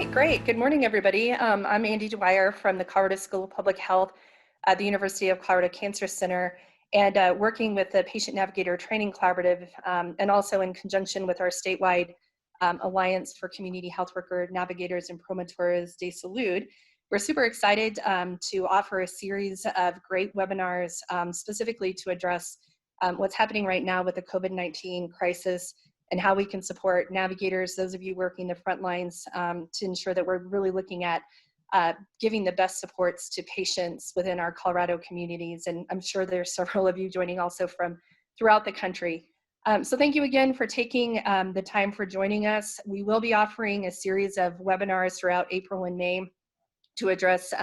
right, great. Good morning, everybody. I'm Andy Dwyer from the Colorado School of Public Health at the University of Colorado Cancer Center, and working with the Patient Navigator Training Collaborative, and also in conjunction with our statewide Alliance for Community Health Worker Navigators and Promotores de Salud. We're super excited to offer a series of great webinars specifically to address what's happening right now with the COVID-19 crisis and how we can support navigators, those of you working the front lines, to ensure that we're really looking at giving the best supports to patients within our Colorado communities. And I'm sure there's several of you joining also from throughout the country. So thank you again for taking the time for joining us. We will be offering a series of webinars throughout April and May to address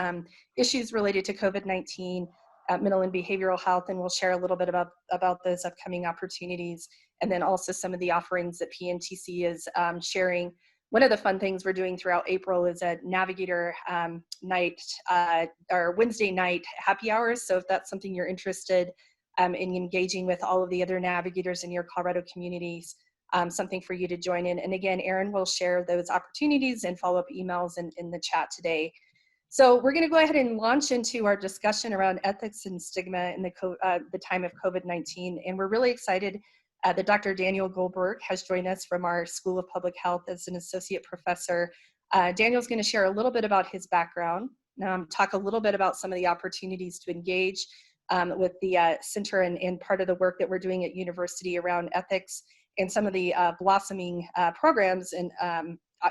issues related to COVID-19, mental and behavioral health, and we'll share a little bit about those upcoming opportunities, and then also some of the offerings that PNTC is sharing. One of the fun things we're doing throughout April is a Navigator night, or Wednesday night happy hours. So if that's something you're interested in engaging with all of the other navigators in your Colorado communities, something for you to join in. And again, Erin will share those opportunities and follow-up emails in the chat today. So we're going to go ahead and launch into our discussion around ethics and stigma in the time of COVID-19. And we're really excited that Dr. Daniel Goldberg has joined us from our School of Public Health as an associate professor. Daniel's going to share a little bit about his background, talk a little bit about some of the opportunities to engage with the center and part of the work that we're doing at university around ethics and some of the blossoming programs and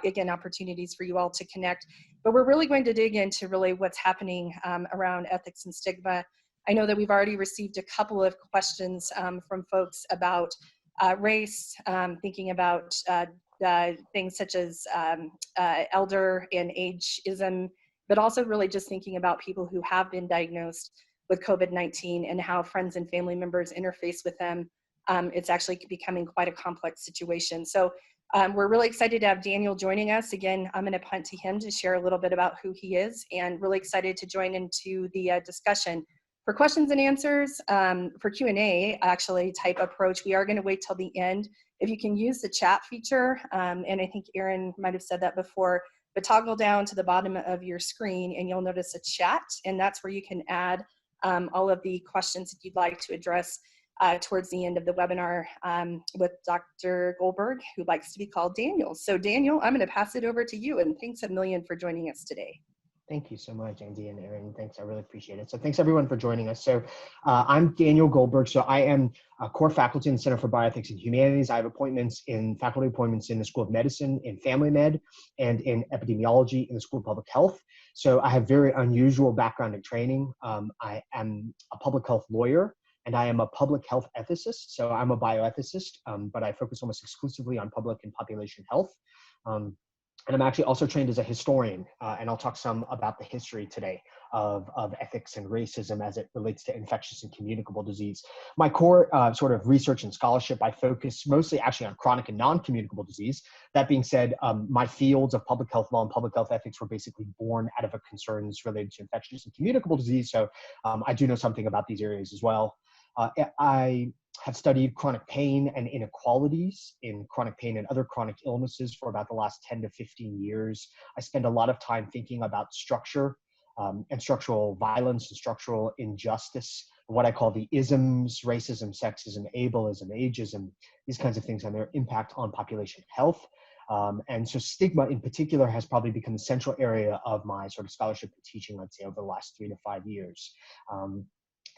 again, opportunities for you all to connect. But we're really going to dig into really what's happening around ethics and stigma. I know that we've already received a couple of questions from folks about race, thinking about things such as elder and ageism, but also really just thinking about people who have been diagnosed with COVID-19 and how friends and family members interface with them. It's actually becoming quite a complex situation. So we're really excited to have Daniel joining us. Again, I'm going to punt to him to share a little bit about who he is, and really excited to join into the discussion. For questions and answers, for Q&A actually type approach, we are going to wait till the end. If you can use the chat feature, and I think Erin might have said that before, but toggle down to the bottom of your screen and you'll notice a chat, and that's where you can add all of the questions that you'd like to address towards the end of the webinar with Dr. Goldberg, who likes to be called Daniel. So Daniel, I'm going to pass it over to you, and thanks a million for joining us today. Thank you so much, Andy and Erin. Thanks, I really appreciate it. So thanks everyone for joining us. So I'm Daniel Goldberg. So I am a core faculty in the Center for Bioethics and Humanities. I have faculty appointments in the School of Medicine, in Family Med, and in Epidemiology in the School of Public Health. So I have very unusual background and training. I am a public health lawyer, and I am a public health ethicist. So I'm a bioethicist, but I focus almost exclusively on public and population health. And I'm actually also trained as a historian, and I'll talk some about the history today of ethics and racism as it relates to infectious and communicable disease. My core sort of research and scholarship, I focus mostly actually on chronic and non-communicable disease. That being said, my fields of public health law and public health ethics were basically born out of a concerns related to infectious and communicable disease. So I do know something about these areas as well. I have studied chronic pain and inequalities in chronic pain and other chronic illnesses for about the last 10 to 15 years. I spend a lot of time thinking about structure and structural violence and structural injustice, what I call the isms, racism, sexism, ableism, ageism, these kinds of things and their impact on population health. And so stigma in particular has probably become the central area of my sort of scholarship and teaching, I'd say, over the last 3 to 5 years.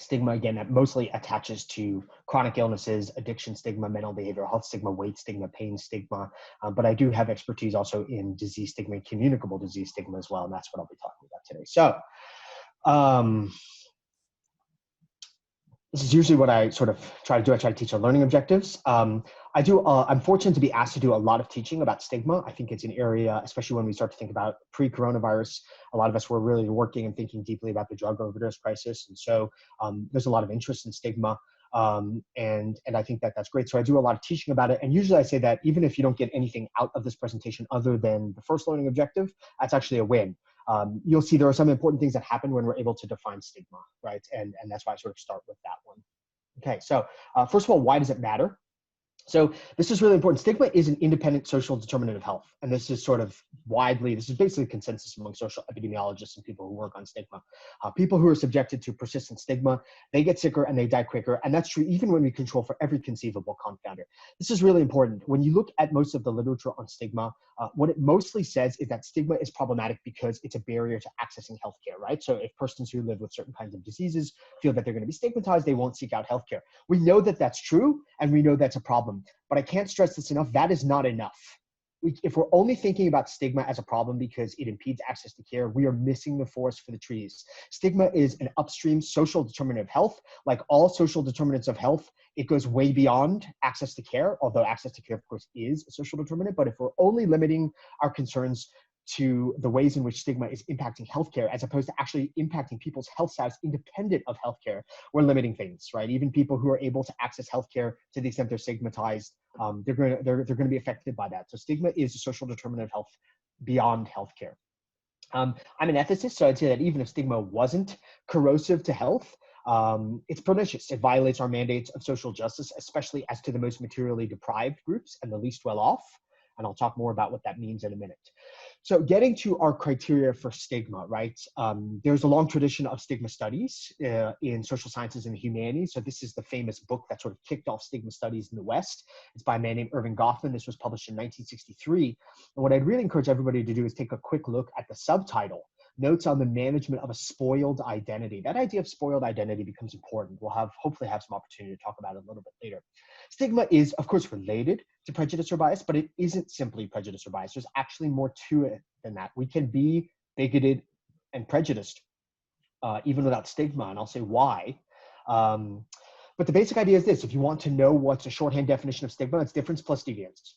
Stigma, again, that mostly attaches to chronic illnesses, addiction stigma, mental behavioral health stigma, weight stigma, pain stigma. But I do have expertise also in disease stigma and communicable disease stigma as well. And that's what I'll be talking about today. So this is usually what I sort of try to do. I try to teach on learning objectives. I'm fortunate to be asked to do a lot of teaching about stigma. I think it's an area, especially when we start to think about pre-coronavirus, a lot of us were really working and thinking deeply about the drug overdose crisis. And so there's a lot of interest in stigma. And I think that that's great. So I do a lot of teaching about it. And usually I say that even if you don't get anything out of this presentation other than the first learning objective, that's actually a win. You'll see there are some important things that happen when we're able to define stigma, right? And that's why I sort of start with that one. Okay, so first of all, why does it matter? So this is really important. Stigma is an independent social determinant of health. And this is sort of this is basically consensus among social epidemiologists and people who work on stigma. People who are subjected to persistent stigma, they get sicker and they die quicker. And that's true even when we control for every conceivable confounder. This is really important. When you look at most of the literature on stigma, what it mostly says is that stigma is problematic because it's a barrier to accessing healthcare, right? So if persons who live with certain kinds of diseases feel that they're going to be stigmatized, they won't seek out healthcare. We know that that's true, and we know that's a problem. But I can't stress this enough, that is not enough. If we're only thinking about stigma as a problem because it impedes access to care, we are missing the forest for the trees. Stigma is an upstream social determinant of health. Like all social determinants of health, it goes way beyond access to care, although access to care, of course, is a social determinant. But if we're only limiting our concerns to the ways in which stigma is impacting healthcare, as opposed to actually impacting people's health status independent of healthcare, we're limiting things, right? Even people who are able to access healthcare to the extent they're stigmatized, they're going to be affected by that. So stigma is a social determinant of health beyond healthcare. I'm an ethicist, so I'd say that even if stigma wasn't corrosive to health, it's pernicious. It violates our mandates of social justice, especially as to the most materially deprived groups and the least well off. And I'll talk more about what that means in a minute. So getting to our criteria for stigma, right? There's a long tradition of stigma studies in social sciences and humanities. So this is the famous book that sort of kicked off stigma studies in the West. It's by a man named Irving Goffman. This was published in 1963. And what I'd really encourage everybody to do is take a quick look at the subtitle, Notes on the Management of a Spoiled Identity. That idea of spoiled identity becomes important. We'll hopefully have some opportunity to talk about it a little bit later. Stigma is, of course, related to prejudice or bias, but it isn't simply prejudice or bias. There's actually more to it than that. We can be bigoted and prejudiced even without stigma, and I'll say why. But the basic idea is this. If you want to know what's a shorthand definition of stigma, it's difference plus deviance.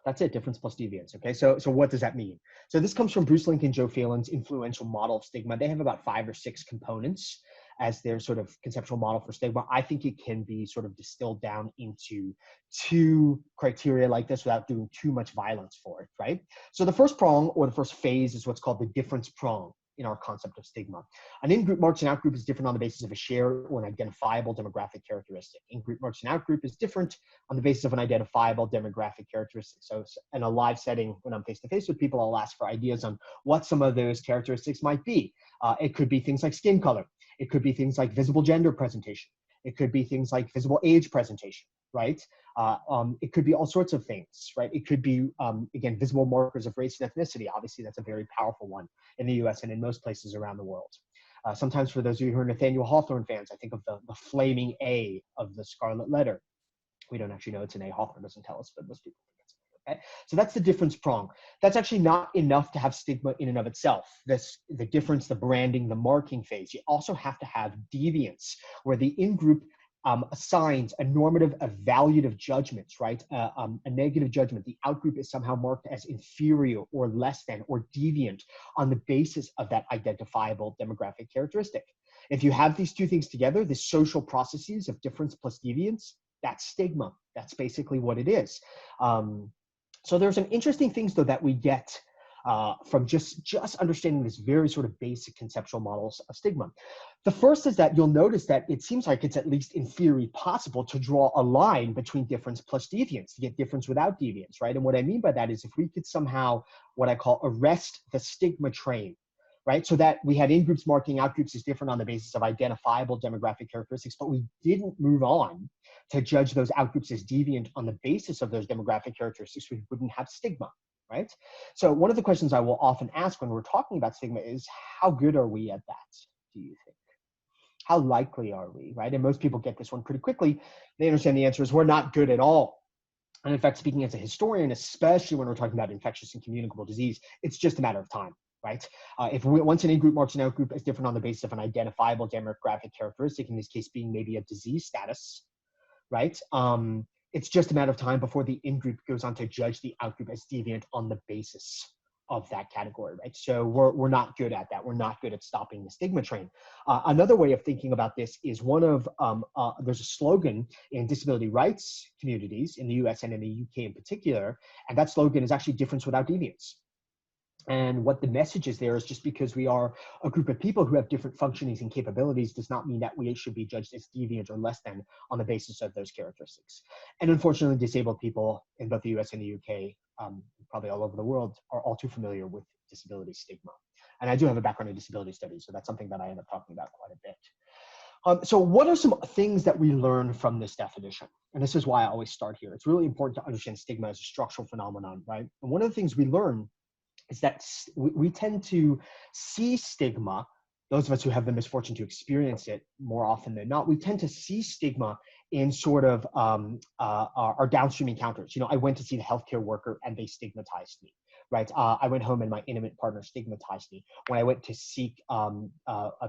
That's it, difference plus deviance, okay? So what does that mean? So this comes from Bruce Link and Joe Phelan's influential model of stigma. They have about 5 or 6 components as their sort of conceptual model for stigma. I think it can be sort of distilled down into 2 criteria like this without doing too much violence for it, right? So the first prong, or the first phase, is what's called the difference prong in our concept of stigma. An in-group marks and out-group is different on the basis of a shared or an identifiable demographic characteristic. In-group marks and out-group is different on the basis of an identifiable demographic characteristic. So in a live setting, when I'm face-to-face with people, I'll ask for ideas on what some of those characteristics might be. It could be things like skin color. It could be things like visible gender presentation. It could be things like visible age presentation, right? It could be all sorts of things, right? It could be, again, visible markers of race and ethnicity. Obviously, that's a very powerful one in the US and in most places around the world. Sometimes for those of you who are Nathaniel Hawthorne fans, I think of the flaming A of the Scarlet Letter. We don't actually know it's an A. Hawthorne doesn't tell us, but most people think it's an A, okay? So that's the difference prong. That's actually not enough to have stigma in and of itself. The difference, the branding, the marking phase. You also have to have deviance, where the in-group assigns a normative, evaluative judgments, right? A negative judgment. The outgroup is somehow marked as inferior or less than or deviant on the basis of that identifiable demographic characteristic. If you have these 2 things together, the social processes of difference plus deviance, that's stigma. That's basically what it is. So there's some interesting things, though, that we get from just understanding this very sort of basic conceptual models of stigma. The first is that you'll notice that it seems like it's at least in theory possible to draw a line between difference plus deviance, to get difference without deviance, right? And what I mean by that is if we could somehow, what I call, arrest the stigma train, right? So that we had in-groups marking out-groups as different on the basis of identifiable demographic characteristics, but we didn't move on to judge those out-groups as deviant on the basis of those demographic characteristics, we wouldn't have stigma, right? So one of the questions I will often ask when we're talking about stigma is, how good are we at that, do you think? How likely are we, right? And most people get this one pretty quickly. They understand the answer is we're not good at all. And in fact, speaking as a historian, especially when we're talking about infectious and communicable disease, it's just a matter of time, right? Once an in-group marks an out-group as different on the basis of an identifiable demographic characteristic, in this case being maybe a disease status, right? It's just a matter of time before the in-group goes on to judge the out-group as deviant on the basis of that category, right? So we're not good at that. We're not good at stopping the stigma train. Another way of thinking about this is there's a slogan in disability rights communities in the US and in the UK in particular, and that slogan is actually difference without deviance. And what the message is there is just because we are a group of people who have different functionings and capabilities does not mean that we should be judged as deviant or less than on the basis of those characteristics. And unfortunately, disabled people in both the US and the UK, probably all over the world, are all too familiar with disability stigma. And I do have a background in disability studies, so that's something that I end up talking about quite a bit. So what are some things that we learn from this definition? And this is why I always start here. It's really important to understand stigma as a structural phenomenon, right? And one of the things we learn is that we tend to see stigma, those of us who have the misfortune to experience it more often than not, we tend to see stigma in sort of our downstream encounters. You know, I went to see the healthcare worker and they stigmatized me, right? I went home and my intimate partner stigmatized me. When I went to seek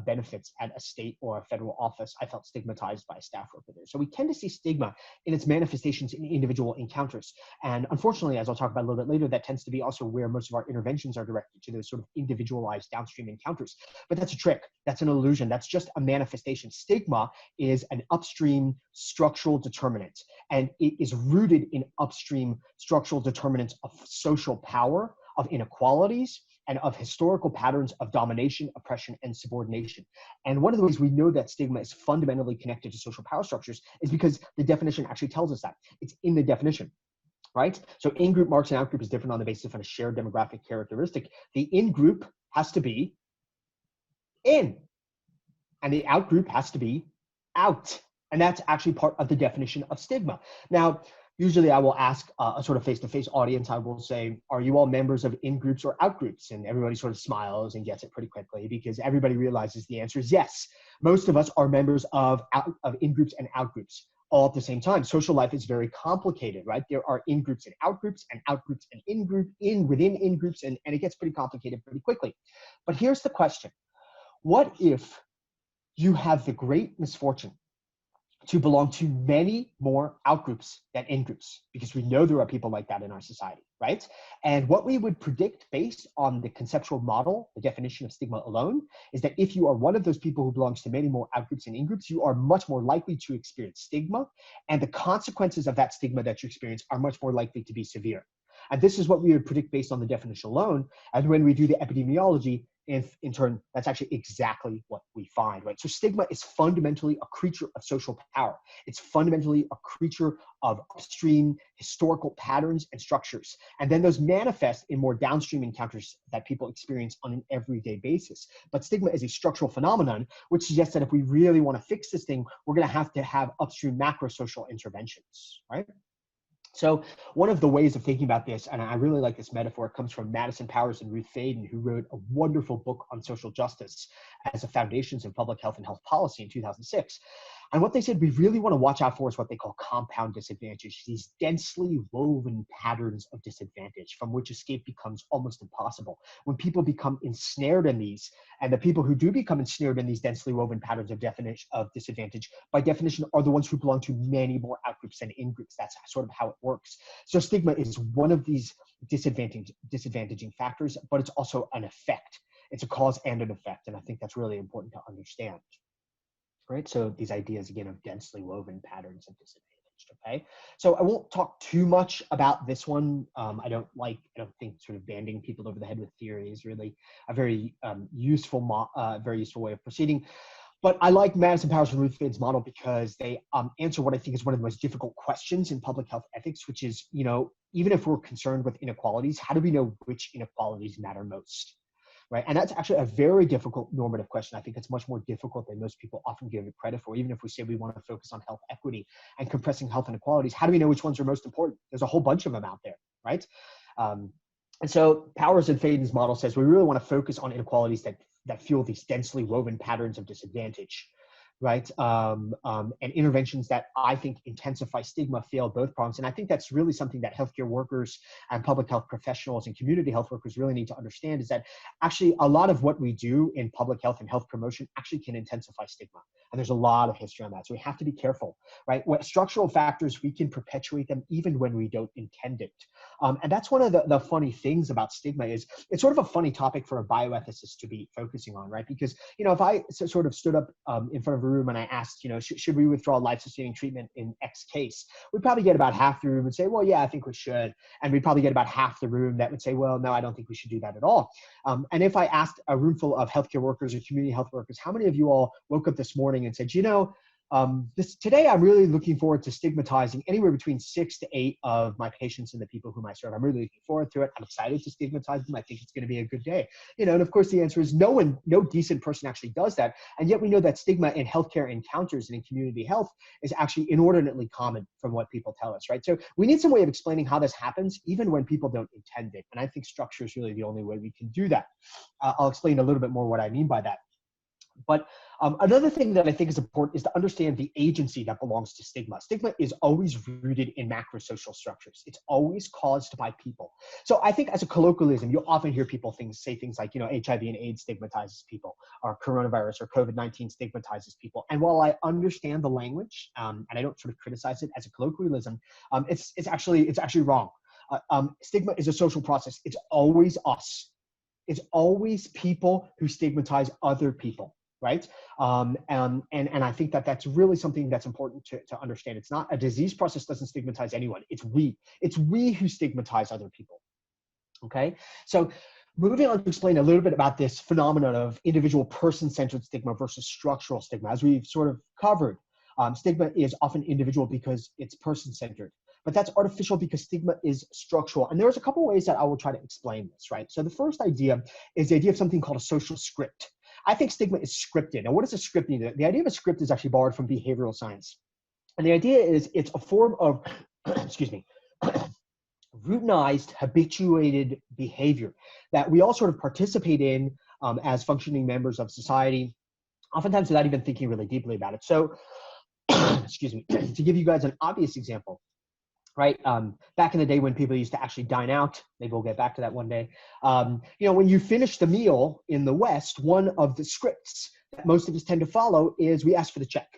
benefits at a state or a federal office, I felt stigmatized by a staff worker there. So we tend to see stigma in its manifestations in individual encounters. And unfortunately, as I'll talk about a little bit later, that tends to be also where most of our interventions are directed, to those sort of individualized downstream encounters. But that's a trick. That's an illusion. That's just a manifestation. Stigma is an upstream structural determinant, and it is rooted in upstream structural determinants of social power, of inequalities, and of historical patterns of domination, oppression, and subordination. And one of the ways we know that stigma is fundamentally connected to social power structures is because the definition actually tells us that. It's in the definition, right? So in-group marks and out-group is different on the basis of a shared demographic characteristic. The in-group has to be in, and the out-group has to be out. And that's actually part of the definition of stigma. Now, usually I will ask a sort of face-to-face audience, I will say, are you all members of in-groups or out-groups? And everybody sort of smiles and gets it pretty quickly because everybody realizes the answer is yes. Most of us are members of in-groups and out-groups all at the same time. Social life is very complicated, right? There are in-groups and out-groups and in-group, within in-groups, and it gets pretty complicated pretty quickly. But here's the question. What if you have the great misfortune to belong to many more outgroups than in-groups? Because we know there are people like that in our society, right? And what we would predict based on the conceptual model, the definition of stigma alone, is that if you are one of those people who belongs to many more outgroups and in-groups, you are much more likely to experience stigma, and the consequences of that stigma that you experience are much more likely to be severe. And this is what we would predict based on the definition alone. And when we do the epidemiology, in turn, that's actually exactly what we find, right? So stigma is fundamentally a creature of social power. It's fundamentally a creature of upstream historical patterns and structures. And then those manifest in more downstream encounters that people experience on an everyday basis. But stigma is a structural phenomenon, which suggests that if we really want to fix this thing, we're going to have upstream macro social interventions, right? So one of the ways of thinking about this, and I really like this metaphor, comes from Madison Powers and Ruth Faden, who wrote a wonderful book on social justice as a foundations in public health and health policy in 2006. And what they said we really want to watch out for is what they call compound disadvantage, these densely woven patterns of disadvantage from which escape becomes almost impossible. When people become ensnared in these, and the people who do become ensnared in these densely woven patterns of disadvantage, by definition, are the ones who belong to many more outgroups than in-groups. That's sort of how it works. So stigma is one of these disadvantaging factors, but it's also an effect. It's a cause and an effect, and I think that's really important to understand. Right, so these ideas again of densely woven patterns of disadvantage. Okay, so I won't talk too much about this one. I don't think sort of banding people over the head with theory is really a very useful way of proceeding. But I like Madison Powers and Ruth Faden's model because they answer what I think is one of the most difficult questions in public health ethics, which is, you know, even if we're concerned with inequalities, how do we know which inequalities matter most? Right? And that's actually a very difficult normative question. I think it's much more difficult than most people often give it credit for. Even if we say we want to focus on health equity and compressing health inequalities, how do we know which ones are most important? There's a whole bunch of them out there, right? And so Powers and Faden's model says we really want to focus on inequalities that fuel these densely woven patterns of disadvantage, right? And interventions that I think intensify stigma fail both prongs. And I think that's really something that healthcare workers and public health professionals and community health workers really need to understand, is that actually a lot of what we do in public health and health promotion actually can intensify stigma. And there's a lot of history on that. So we have to be careful, right? What structural factors, we can perpetuate them even when we don't intend it. And that's one of the funny things about stigma is it's sort of a funny topic for a bioethicist to be focusing on, right? Because, you know, if I sort of stood up in front of a room and I asked, should we withdraw life-sustaining treatment in X case, we'd probably get about half the room would say, well, yeah, I think we should. And we'd probably get about half the room that would say, well, no, I don't think we should do that at all. And if I asked a room full of healthcare workers or community health workers, how many of you all woke up this morning and said, today I'm really looking forward to stigmatizing anywhere between 6 to 8 of my patients and the people whom I serve. I'm really looking forward to it. I'm excited to stigmatize them. I think it's going to be a good day. And of course the answer is no decent person actually does that. And yet we know that stigma in healthcare encounters and in community health is actually inordinately common from what people tell us, right? So we need some way of explaining how this happens, even when people don't intend it. And I think structure is really the only way we can do that. I'll explain a little bit more what I mean by that. But another thing that I think is important is to understand the agency that belongs to stigma. Stigma is always rooted in macro-social structures. It's always caused by people. So I think as a colloquialism, you'll often hear people say things like, HIV and AIDS stigmatizes people, or coronavirus or COVID-19 stigmatizes people. And while I understand the language, and I don't sort of criticize it as a colloquialism, it's actually wrong. Stigma is a social process. It's always us. It's always people who stigmatize other people. Right? And I think that that's really something that's important to understand. It's not a disease process doesn't stigmatize anyone. It's we who stigmatize other people. Okay? So moving on to explain a little bit about this phenomenon of individual person-centered stigma versus structural stigma. As we've sort of covered, stigma is often individual because it's person-centered. But that's artificial because stigma is structural. And there's a couple ways that I will try to explain this, right? So the first idea is the idea of something called a social script. I think stigma is scripted. Now, what does a script mean? The idea of a script is actually borrowed from behavioral science. And the idea is it's a form of, routinized, habituated behavior that we all sort of participate in as functioning members of society, oftentimes without even thinking really deeply about it. So, to give you guys an obvious example, right? Back in the day when people used to actually dine out, maybe we'll get back to that one day. When you finish the meal in the West, one of the scripts that most of us tend to follow is we ask for the check.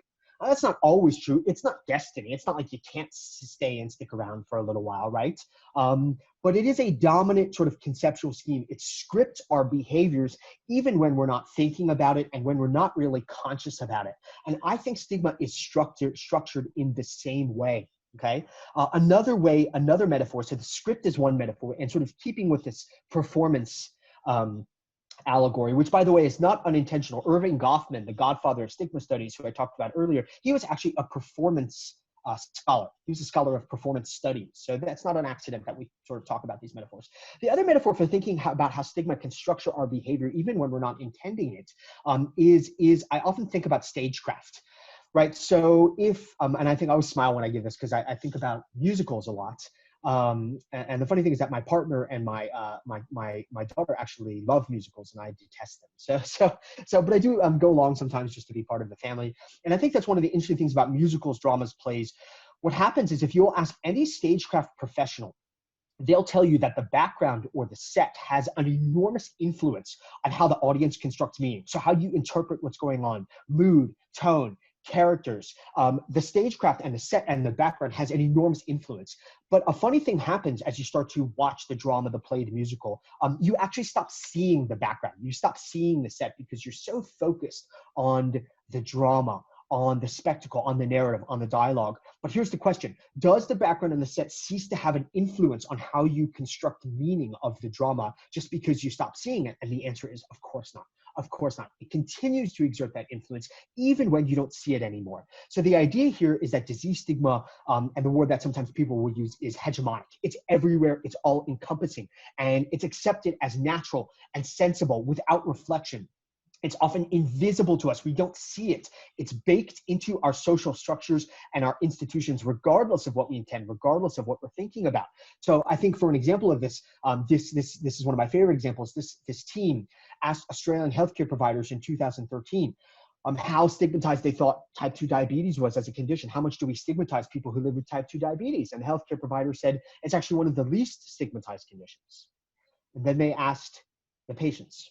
Now, that's not always true. It's not destiny. It's not like you can't stay and stick around for a little while, right? But it is a dominant sort of conceptual scheme. It scripts our behaviors even when we're not thinking about it and when we're not really conscious about it. And I think stigma is structured in the same way. Okay. Another metaphor. So the script is one metaphor, and sort of keeping with this performance allegory, which by the way is not unintentional. Irving Goffman, the godfather of stigma studies, who I talked about earlier, he was actually a performance scholar. He was a scholar of performance studies. So that's not an accident that we sort of talk about these metaphors. The other metaphor for thinking about how stigma can structure our behavior, even when we're not intending it, is I often think about stagecraft. Right. So if, and I think I always smile when I give this because I think about musicals a lot. And the funny thing is that my partner and my daughter actually love musicals and I detest them. But I do go along sometimes just to be part of the family. And I think that's one of the interesting things about musicals, dramas, plays. What happens is if you'll ask any stagecraft professional, they'll tell you that the background or the set has an enormous influence on how the audience constructs meaning. So how you interpret what's going on, mood, tone, characters, the stagecraft and the set and the background has an enormous influence. But a funny thing happens as you start to watch the drama, the play, the musical. You actually stop seeing the background. You stop seeing the set because you're so focused on the drama, on the spectacle, on the narrative, on the dialogue. But here's the question. Does the background and the set cease to have an influence on how you construct meaning of the drama just because you stop seeing it? And the answer is, of course not. Of course not. It continues to exert that influence even when you don't see it anymore. So the idea here is that disease stigma, and the word that sometimes people will use is hegemonic. It's everywhere. It's all encompassing. And it's accepted as natural and sensible without reflection. It's often invisible to us. We don't see it. It's baked into our social structures and our institutions, regardless of what we intend, regardless of what we're thinking about. So I think for an example of this, this is one of my favorite examples. This team asked Australian healthcare providers in 2013 how stigmatized they thought type 2 diabetes was as a condition. How much do we stigmatize people who live with type 2 diabetes? And the healthcare provider said it's actually one of the least stigmatized conditions. And then they asked the patients.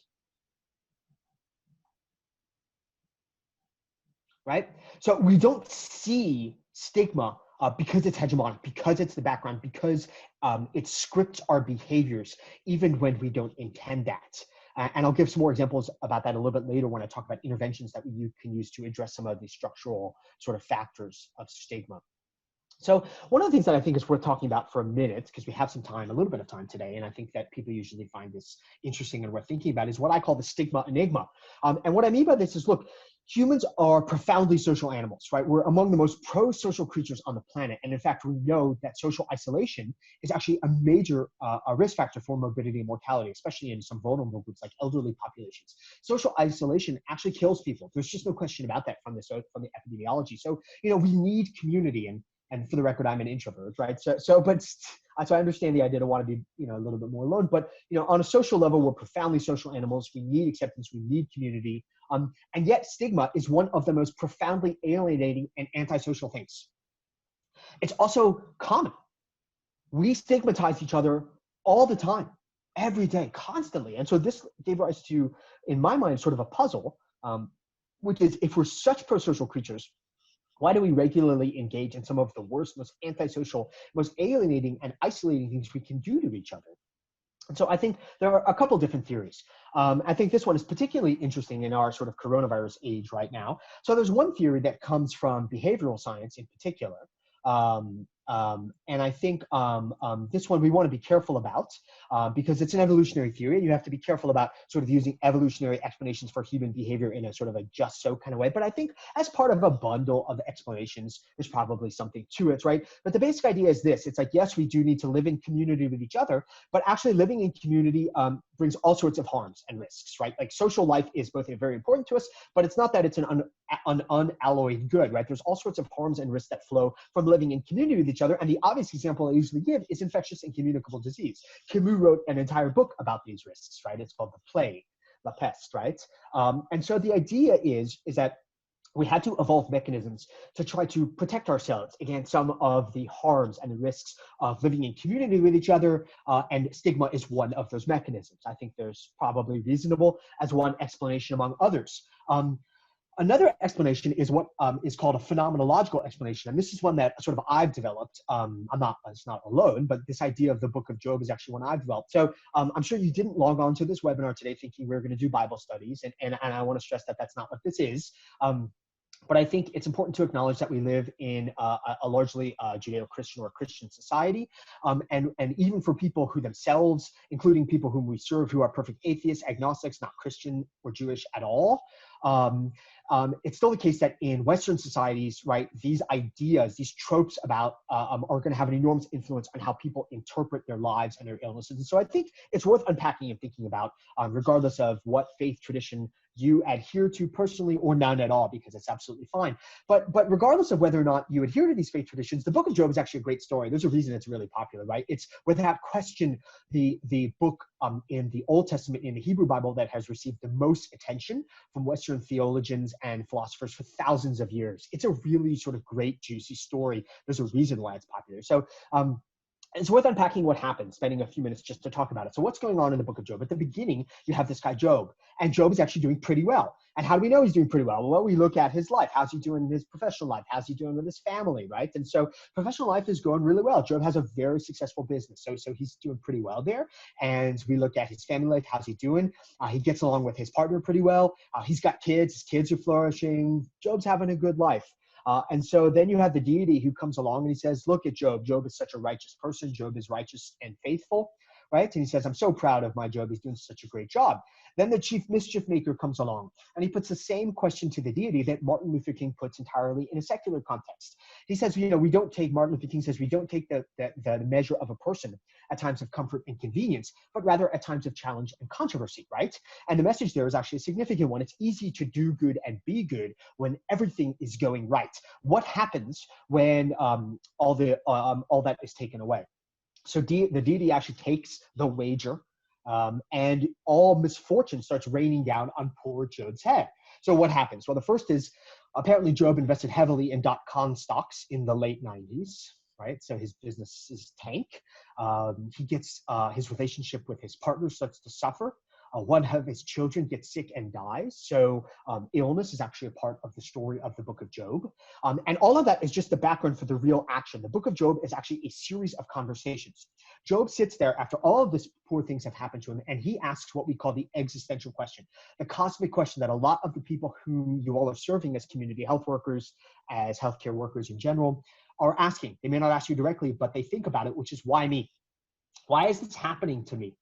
Right? So we don't see stigma because it's hegemonic, because it's the background, because it scripts our behaviors, even when we don't intend that. And I'll give some more examples about that a little bit later when I talk about interventions that you can use to address some of the structural sort of factors of stigma. So one of the things that I think is worth talking about for a minute, because we have some time, a little bit of time today, and I think that people usually find this interesting and worth thinking about, is what I call the stigma enigma. And what I mean by this is, look, humans are profoundly social animals, right? We're among the most pro-social creatures on the planet. And in fact, we know that social isolation is actually a major a risk factor for morbidity and mortality, especially in some vulnerable groups like elderly populations. Social isolation actually kills people. There's just no question about that from the epidemiology. So, we need community. And for the record, I'm an introvert, right? So I understand the idea to want to be, a little bit more alone. But, on a social level, we're profoundly social animals. We need acceptance. We need community. And yet stigma is one of the most profoundly alienating and antisocial things. It's also common. We stigmatize each other all the time, every day, constantly. And so this gave rise to, in my mind, sort of a puzzle, which is, if we're such pro-social creatures, why do we regularly engage in some of the worst, most antisocial, most alienating and isolating things we can do to each other? And so I think there are a couple different theories. I think this one is particularly interesting in our sort of coronavirus age right now. So there's one theory that comes from behavioral science in particular. And I think this one we want to be careful about because it's an evolutionary theory. You have to be careful about sort of using evolutionary explanations for human behavior in a sort of a just so kind of way. But I think as part of a bundle of explanations, there's probably something to it, right? But the basic idea is this. It's like, yes, we do need to live in community with each other, but actually living in community brings all sorts of harms and risks, right? Like social life is both very important to us, but it's not that it's an unalloyed good, right? There's all sorts of harms and risks that flow from living in community with each other. And the obvious example I usually give is infectious and communicable disease. Camus wrote an entire book about these risks, right? It's called The Plague, La Peste, right? And so the idea is that we had to evolve mechanisms to try to protect ourselves against some of the harms and the risks of living in community with each other, and stigma is one of those mechanisms. I think there's probably reasonable as one explanation among others. Another explanation is what is called a phenomenological explanation, and this is one that sort of I've developed. It's not alone, but this idea of the Book of Job is actually one I've developed. So I'm sure you didn't log on to this webinar today thinking we're going to do Bible studies, and I want to stress that that's not what this is. But I think it's important to acknowledge that we live in a largely Judeo-Christian or Christian society. And even for people who themselves, including people whom we serve who are perfect atheists, agnostics, not Christian or Jewish at all, it's still the case that in Western societies, right, these ideas, these tropes about are going to have an enormous influence on how people interpret their lives and their illnesses. And so I think it's worth unpacking and thinking about, regardless of what faith tradition you adhere to personally or none at all, because it's absolutely fine. But regardless of whether or not you adhere to these faith traditions, the Book of Job is actually a great story. There's a reason it's really popular, right? It's without question the book in the Old Testament, in the Hebrew Bible, that has received the most attention from Western theologians and philosophers for thousands of years. It's a really sort of great, juicy story. There's a reason why it's popular. So it's worth unpacking what happened, spending a few minutes just to talk about it. So what's going on in the Book of Job? At the beginning, you have this guy Job, and Job is actually doing pretty well. And how do we know he's doing pretty well? Well, we look at his life. How's he doing in his professional life? How's he doing with his family, right? And so professional life is going really well. Job has a very successful business, so he's doing pretty well there. And we look at his family life. How's he doing? He gets along with his partner pretty well. He's got kids. His kids are flourishing. Job's having a good life. And so then you have the deity who comes along and he says, look at Job. Job is such a righteous person. Job is righteous and faithful, right? And he says, I'm so proud of my Job. He's doing such a great job. Then the chief mischief maker comes along and he puts the same question to the deity that Martin Luther King puts entirely in a secular context. He says, Martin Luther King says, we don't take the measure of a person at times of comfort and convenience, but rather at times of challenge and controversy, right? And the message there is actually a significant one. It's easy to do good and be good when everything is going right. What happens when all that is taken away? So the deity actually takes the wager, and all misfortune starts raining down on poor Job's head. So what happens? Well, the first is apparently Job invested heavily in .com stocks in the late 90s, right? So his businesses tank. He gets his relationship with his partner starts to suffer. One of his children gets sick and dies. So illness is actually a part of the story of the Book of Job. And all of that is just the background for the real action. The Book of Job is actually a series of conversations. Job sits there after all of these poor things have happened to him, and he asks what we call the existential question, the cosmic question that a lot of the people whom you all are serving as community health workers, as healthcare workers in general, are asking. They may not ask you directly, but they think about it, which is, why me? Why is this happening to me?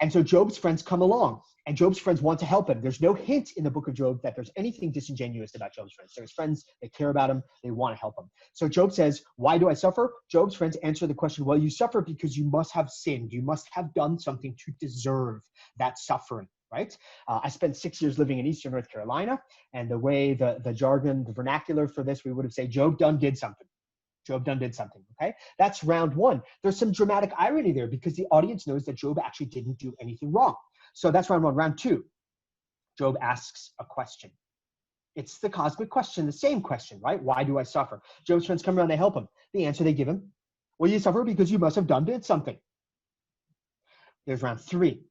And so Job's friends come along, and Job's friends want to help him. There's no hint in the book of Job that there's anything disingenuous about Job's friends. They're his friends, they care about him, they want to help him. So Job says, why do I suffer? Job's friends answer the question, well, you suffer because you must have sinned. You must have done something to deserve that suffering, right? I spent 6 years living in Eastern North Carolina, and the way the jargon, the vernacular for this, we would have said, Job done did something. Job done did something, okay? That's round one. There's some dramatic irony there because the audience knows that Job actually didn't do anything wrong. So that's round one. Round two, Job asks a question. It's the cosmic question, the same question, right? Why do I suffer? Job's friends come around, they help him. The answer they give him, well, you suffer because you must have done did something. There's round three.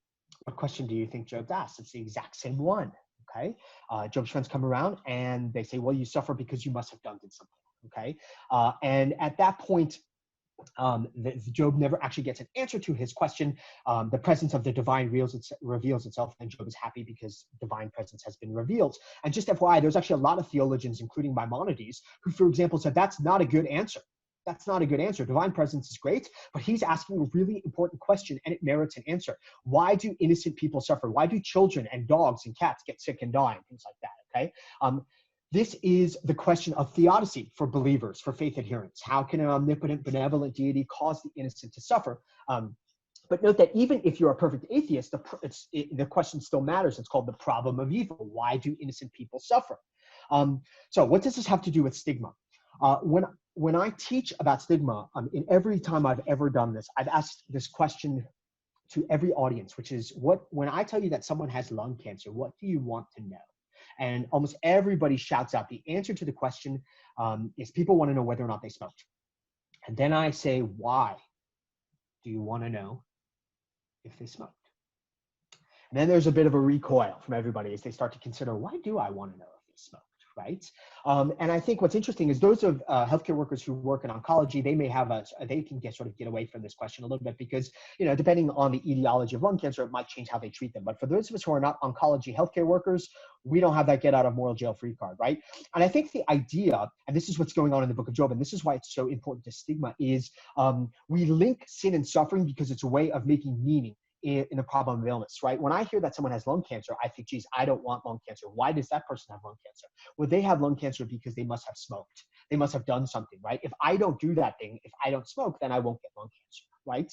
What question do you think Job asks? It's the exact same one, okay? Job's friends come around and they say, well, you suffer because you must have done did something. Okay, and at that point, Job never actually gets an answer to his question. The presence of the divine reveals itself, and Job is happy because divine presence has been revealed. And just FYI, there's actually a lot of theologians, including Maimonides, who, for example, said that's not a good answer. That's not a good answer. Divine presence is great, but he's asking a really important question, and it merits an answer. Why do innocent people suffer? Why do children and dogs and cats get sick and die and things like that? Okay. This is the question of theodicy for believers, for faith adherents. How can an omnipotent, benevolent deity cause the innocent to suffer? But note that even if you're a perfect atheist, the question still matters. It's called the problem of evil. Why do innocent people suffer? So what does this have to do with stigma? When I teach about stigma, in every time I've ever done this, I've asked this question to every audience, which is, when I tell you that someone has lung cancer, what do you want to know? And almost everybody shouts out the answer to the question is people want to know whether or not they smoked. And then I say, why do you want to know if they smoked? And then there's a bit of a recoil from everybody as they start to consider, why do I want to know if they smoked, right? And I think what's interesting is those of healthcare workers who work in oncology, they can get away from this question a little bit because, depending on the etiology of lung cancer, it might change how they treat them. But for those of us who are not oncology healthcare workers, we don't have that get out of moral jail free card, right? And I think the idea, and this is what's going on in the book of Job, and this is why it's so important to stigma, is we link sin and suffering because it's a way of making meaning in the problem of illness, right? When I hear that someone has lung cancer, I think, geez, I don't want lung cancer. Why does that person have lung cancer? Well, they have lung cancer because they must have smoked. They must have done something, right? If I don't do that thing, if I don't smoke, then I won't get lung cancer, right?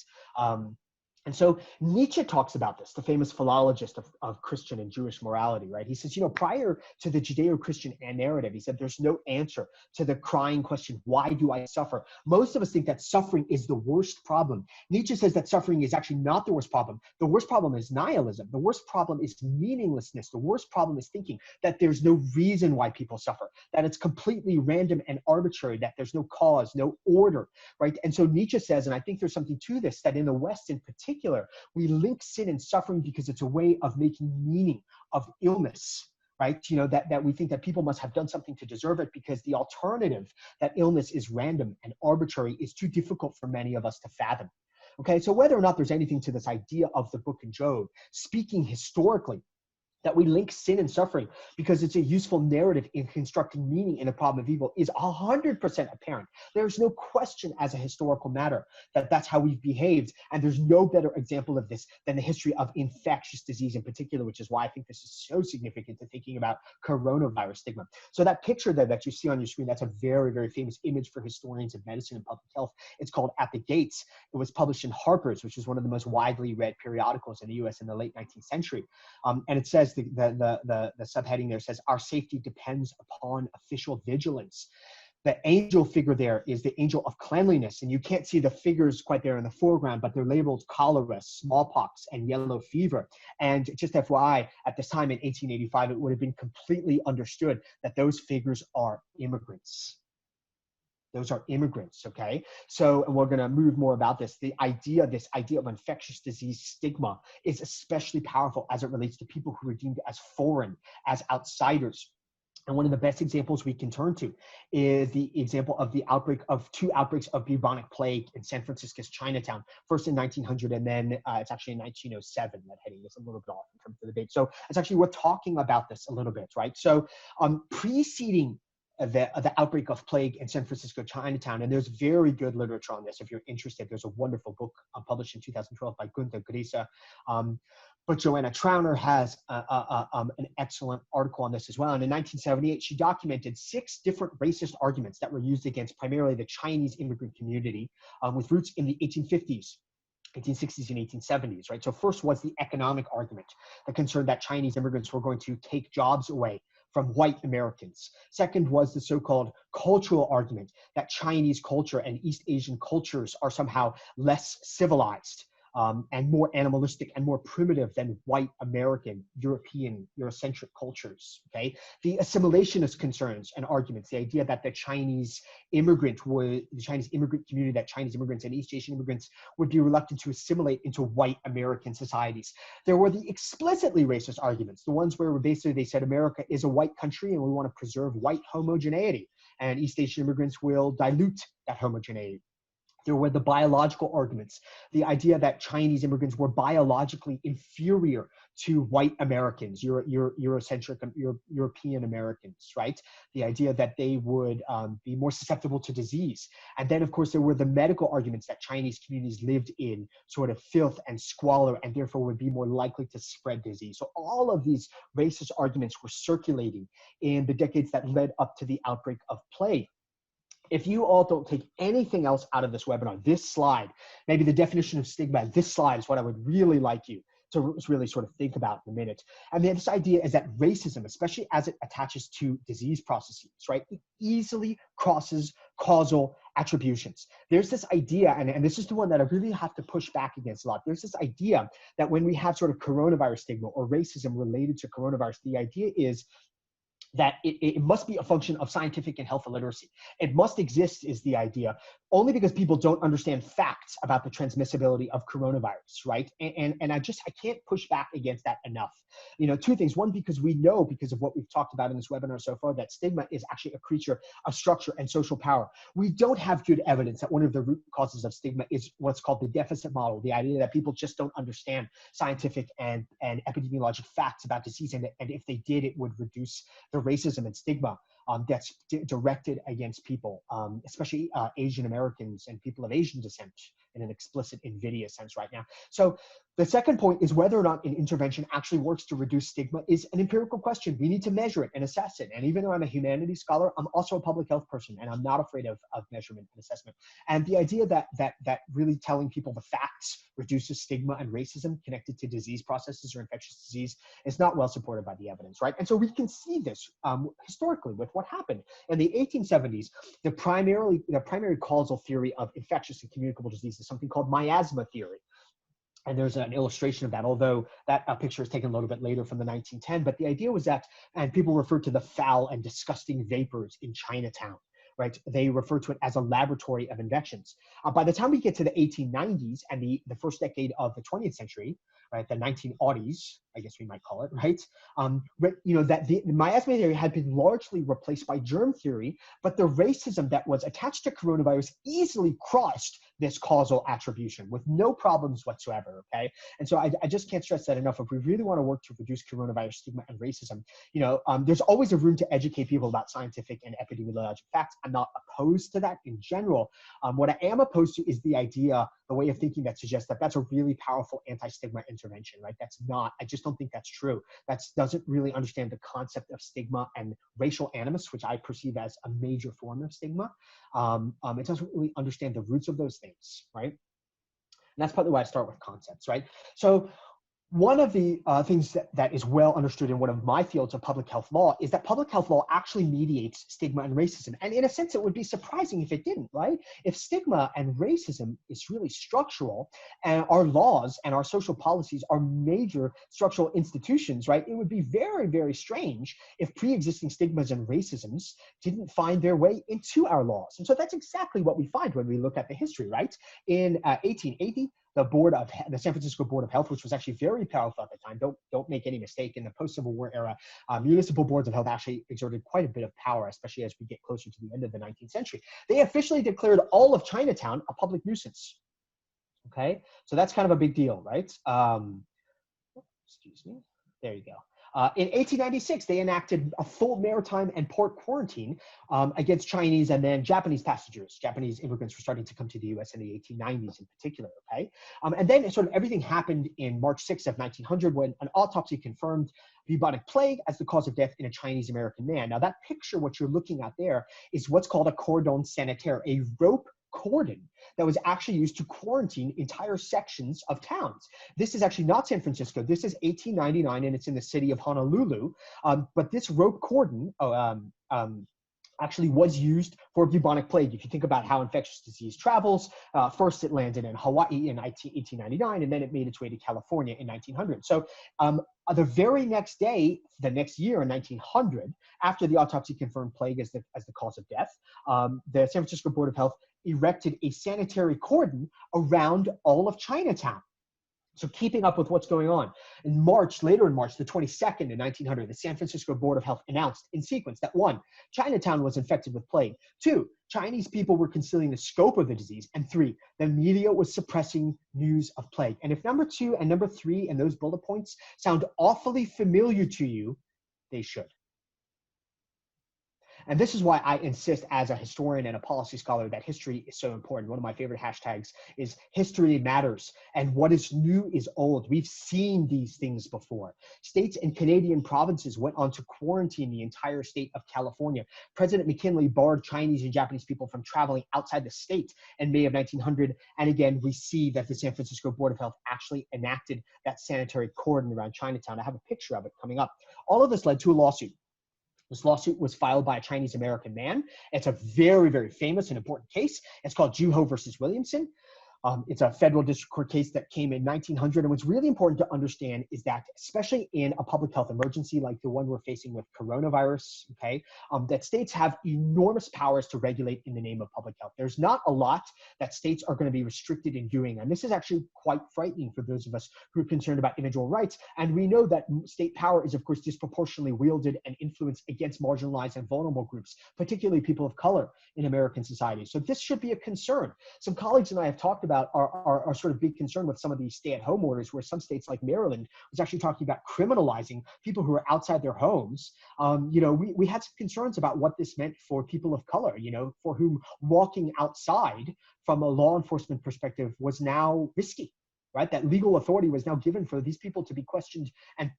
And so Nietzsche talks about this, the famous philologist of Christian and Jewish morality, right? He says, prior to the Judeo-Christian narrative, he said, there's no answer to the crying question, why do I suffer? Most of us think that suffering is the worst problem. Nietzsche says that suffering is actually not the worst problem. The worst problem is nihilism. The worst problem is meaninglessness. The worst problem is thinking that there's no reason why people suffer, that it's completely random and arbitrary, that there's no cause, no order, right? And so Nietzsche says, and I think there's something to this, that in the West in particular, we link sin and suffering because it's a way of making meaning of illness, right? That we think that people must have done something to deserve it because the alternative, that illness is random and arbitrary, is too difficult for many of us to fathom. Okay, so whether or not there's anything to this idea of the book in Job, speaking historically, that we link sin and suffering because it's a useful narrative in constructing meaning in a problem of evil is 100% apparent. There's no question as a historical matter that that's how we've behaved. And there's no better example of this than the history of infectious disease in particular, which is why I think this is so significant to thinking about coronavirus stigma. So that picture there that you see on your screen, that's a very, very famous image for historians of medicine and public health. It's called At the Gates. It was published in Harper's, which is one of the most widely read periodicals in the US in the late 19th century. And it says, the subheading there says, our safety depends upon official vigilance. The angel figure there is the angel of cleanliness, and you can't see the figures quite there in the foreground, but they're labeled cholera, smallpox, and yellow fever. And just FYI, at this time in 1885, it would have been completely understood that those figures are immigrants. Those are immigrants, okay? So, and we're gonna move more about this. This idea of infectious disease stigma is especially powerful as it relates to people who are deemed as foreign, as outsiders. And one of the best examples we can turn to is the example of the outbreak of two outbreaks of bubonic plague in San Francisco's Chinatown, first in 1900, and then it's actually in 1907, that heading is a little bit off in terms of the date. So it's actually, we're talking about this a little bit, right? So preceding the outbreak of plague in San Francisco Chinatown, and there's very good literature on this if you're interested. There's a wonderful book published in 2012 by Gunther Griese. But Joanna Trauner has an excellent article on this as well. And in 1978, she documented 6 different racist arguments that were used against primarily the Chinese immigrant community with roots in the 1850s. 1860s and 1870s, right? So first was the economic argument that concerned that Chinese immigrants were going to take jobs away from white Americans. Second was the so-called cultural argument that Chinese culture and East Asian cultures are somehow less civilized and more animalistic and more primitive than white American, European, Eurocentric cultures, okay? The assimilationist concerns and arguments, the idea that the Chinese immigrant community, that Chinese immigrants and East Asian immigrants would be reluctant to assimilate into white American societies. There were the explicitly racist arguments, the ones where basically they said America is a white country and we want to preserve white homogeneity, and East Asian immigrants will dilute that homogeneity. There were the biological arguments, the idea that Chinese immigrants were biologically inferior to white Americans, Eurocentric European Americans, right? The idea that they would be more susceptible to disease. And then, of course, there were the medical arguments that Chinese communities lived in sort of filth and squalor and therefore would be more likely to spread disease. So all of these racist arguments were circulating in the decades that led up to the outbreak of plague. If you all don't take anything else out of this webinar, this slide, maybe the definition of stigma, this slide is what I would really like you to really sort of think about in a minute. And this idea is that racism, especially as it attaches to disease processes, right, it easily crosses causal attributions. There's this idea, and this is the one that I really have to push back against a lot. There's this idea that when we have sort of coronavirus stigma or racism related to coronavirus, the idea is that it must be a function of scientific and health illiteracy. It must exist is the idea, only because people don't understand facts about the transmissibility of coronavirus, right? And I can't push back against that enough. You know, 2 things. One, because we know, because of what we've talked about in this webinar so far, that stigma is actually a creature of structure and social power. We don't have good evidence that one of the root causes of stigma is what's called the deficit model, the idea that people just don't understand scientific and epidemiologic facts about disease, and if they did, it would reduce the racism and stigma that's directed against people, especially Asian Americans and people of Asian descent in an explicit, invidious sense right now. So the second point is whether or not an intervention actually works to reduce stigma is an empirical question. We need to measure it and assess it. And even though I'm a humanities scholar, I'm also a public health person, and I'm not afraid of measurement and assessment. And the idea that really telling people the facts reduces stigma and racism connected to disease processes or infectious disease is not well supported by the evidence, right? And so we can see this historically with what happened. In the 1870s, the primary causal theory of infectious and communicable disease is something called miasma theory. And there's an illustration of that, although that picture is taken a little bit later from the 1910. But the idea was that, and people referred to the foul and disgusting vapors in Chinatown, right? They refer to it as a laboratory of infections. By the time we get to the 1890s and the first decade of the 20th century, right, the 1980s, I guess we might call it, right? You know, that the miasma theory had been largely replaced by germ theory, but the racism that was attached to coronavirus easily crossed this causal attribution with no problems whatsoever, okay? And so I just can't stress that enough. If we really want to work to reduce coronavirus stigma and racism, you know, there's always a room to educate people about scientific and epidemiologic facts. I'm not opposed to that in general. What I am opposed to is the idea, the way of thinking that suggests that that's a really powerful anti-stigma intervention, right? That's not, I just don't think that's true. That doesn't really understand the concept of stigma and racial animus, which I perceive as a major form of stigma. It doesn't really understand the roots of those things, right? And that's partly why I start with concepts, right? So one of the things that is well understood in one of my fields of public health law is that public health law actually mediates stigma and racism. And in a sense, it would be surprising if it didn't, right? If stigma and racism is really structural, and our laws and our social policies are major structural institutions, right? It would be very, very strange if pre-existing stigmas and racisms didn't find their way into our laws. And so that's exactly what we find when we look at the history, right? In 1880, the San Francisco Board of Health, which was actually very powerful at the time. Don't make any mistake. In the post-Civil War era, municipal boards of health actually exerted quite a bit of power, especially as we get closer to the end of the 19th century. They officially declared all of Chinatown a public nuisance. Okay, so that's kind of a big deal, right? Excuse me. There you go. In 1896, they enacted a full maritime and port quarantine against Chinese and then Japanese passengers. Japanese immigrants were starting to come to the US in the 1890s in particular, okay? And then sort of everything happened in March 6th of 1900 when an autopsy confirmed bubonic plague as the cause of death in a Chinese-American man. Now that picture, what you're looking at there, is what's called a cordon sanitaire, a rope cordon that was actually used to quarantine entire sections of towns. This is actually not San Francisco. This is 1899, and it's in the city of Honolulu. But this rope cordon actually was used for bubonic plague. If you think about how infectious disease travels, first it landed in Hawaii in 1899, and then it made its way to California in 1900. So the very next day, the next year in 1900, after the autopsy confirmed plague as the cause of death, the San Francisco Board of Health erected a sanitary cordon around all of Chinatown. So keeping up with what's going on. Later in March, the 22nd in 1900, the San Francisco Board of Health announced in sequence that 1, Chinatown was infected with plague. 2, Chinese people were concealing the scope of the disease. And 3, the media was suppressing news of plague. And if number 2 and number 3 and those bullet points sound awfully familiar to you, they should. And this is why I insist as a historian and a policy scholar that history is so important. One of my favorite hashtags is history matters. And what is new is old. We've seen these things before. States and Canadian provinces went on to quarantine the entire state of California. President McKinley barred Chinese and Japanese people from traveling outside the state in May of 1900. And again, we see that the San Francisco Board of Health actually enacted that sanitary cordon around Chinatown. I have a picture of it coming up. All of this led to a lawsuit. This lawsuit was filed by a Chinese-American man. It's a very, very famous and important case. It's called Juha versus Williamson. It's a federal district court case that came in 1900. And what's really important to understand is that, especially in a public health emergency like the one we're facing with coronavirus, okay, that states have enormous powers to regulate in the name of public health. There's not a lot that states are going to be restricted in doing. And this is actually quite frightening for those of us who are concerned about individual rights. And we know that state power is, of course, disproportionately wielded and influenced against marginalized and vulnerable groups, particularly people of color in American society. So this should be a concern. Some colleagues and I have talked about our sort of big concern with some of these stay-at-home orders, where some states like Maryland was actually talking about criminalizing people who are outside their homes. We had some concerns about what this meant for people of color, for whom walking outside from a law enforcement perspective was now risky. Right, that legal authority was now given for these people to be questioned and